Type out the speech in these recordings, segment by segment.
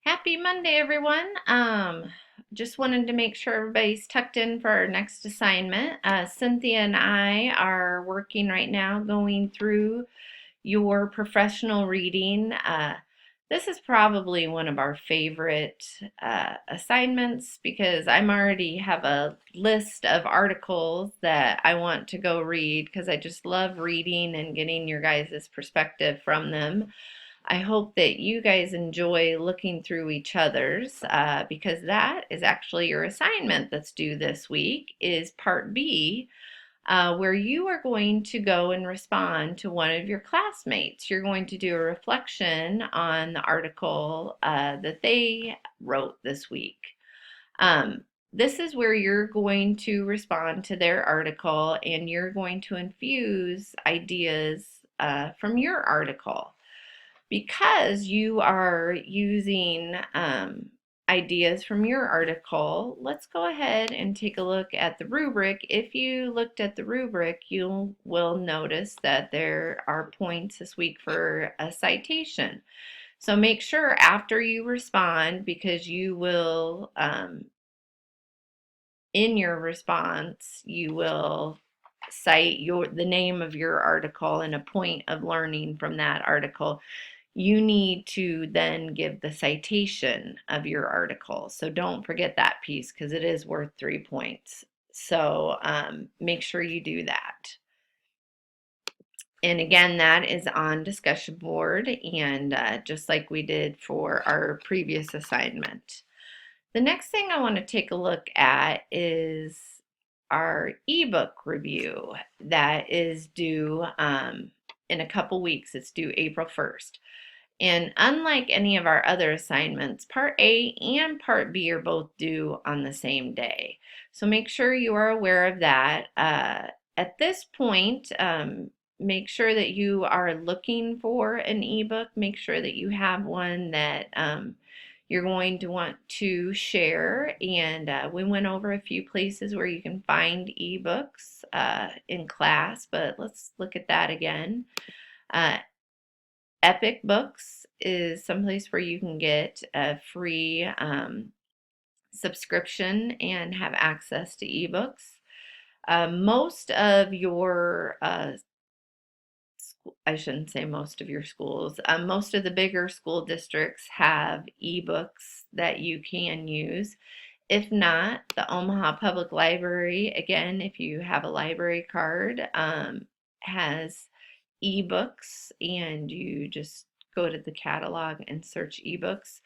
Happy Monday, everyone. Just wanted to make sure everybody's tucked in for our next assignment. Cynthia and I are working right now going through your professional reading. This is probably one of our favorite assignments because I'm already have a list of articles that I want to go read because I just love reading and getting your guys' perspective from them. I hope that you guys enjoy looking through each other's because that is actually your assignment that's due this week is part B, where you are going to go and respond to one of your classmates. You're going to do a reflection on the article that they wrote this week. This is where you're going to respond to their article and you're going to infuse ideas from your article. Because you are using ideas from your article, let's go ahead and take a look at the rubric. If you looked at the rubric, you will notice that there are points this week for a citation. So make sure after you respond, because you will, in your response, you will cite the name of your article and a point of learning from that article. You need to then give the citation of your article. So don't forget that piece because it is worth 3 points. So make sure you do that. And again, that is on discussion board and just like we did for our previous assignment. The next thing I want to take a look at is our ebook review that is due in a couple weeks. It's due April 1st. And unlike any of our other assignments, Part A and Part B are both due on the same day. So make sure you are aware of that. At this point, make sure that you are looking for an ebook. Make sure that you have one that you're going to want to share. And we went over a few places where you can find ebooks in class, but let's look at that again. Epic Books is someplace where you can get a free subscription and have access to ebooks. Most of your, I shouldn't say most of your schools, most of the bigger school districts have ebooks that you can use. If not, the Omaha Public Library, again, if you have a library card, has ebooks and you just go to the catalog and search ebooks.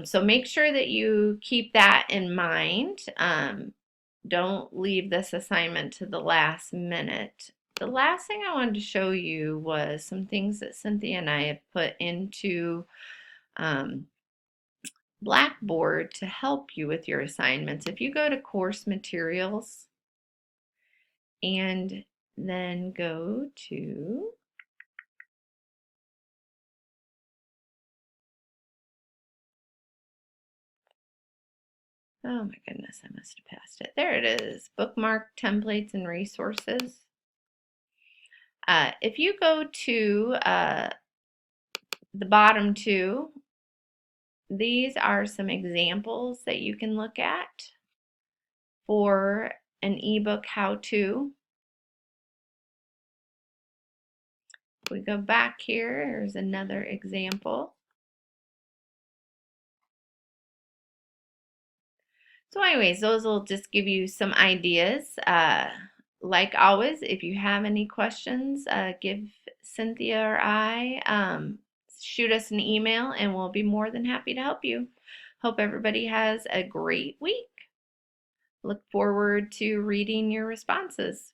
So make sure that you keep that in mind. Don't leave this assignment to the last minute. The last thing I wanted to show you was some things that Cynthia and I have put into Blackboard to help you with your assignments. If you go to course materials and then go to oh my goodness, I must have passed it. There it is, bookmark, templates, and resources. If you go to the bottom two, these are some examples that you can look at for an ebook how-to. If we go back here, here's another example. So anyways, those will just give you some ideas. Like always, if you have any questions, give Cynthia or I, shoot us an email and we'll be more than happy to help you. Hope everybody has a great week. Look forward to reading your responses.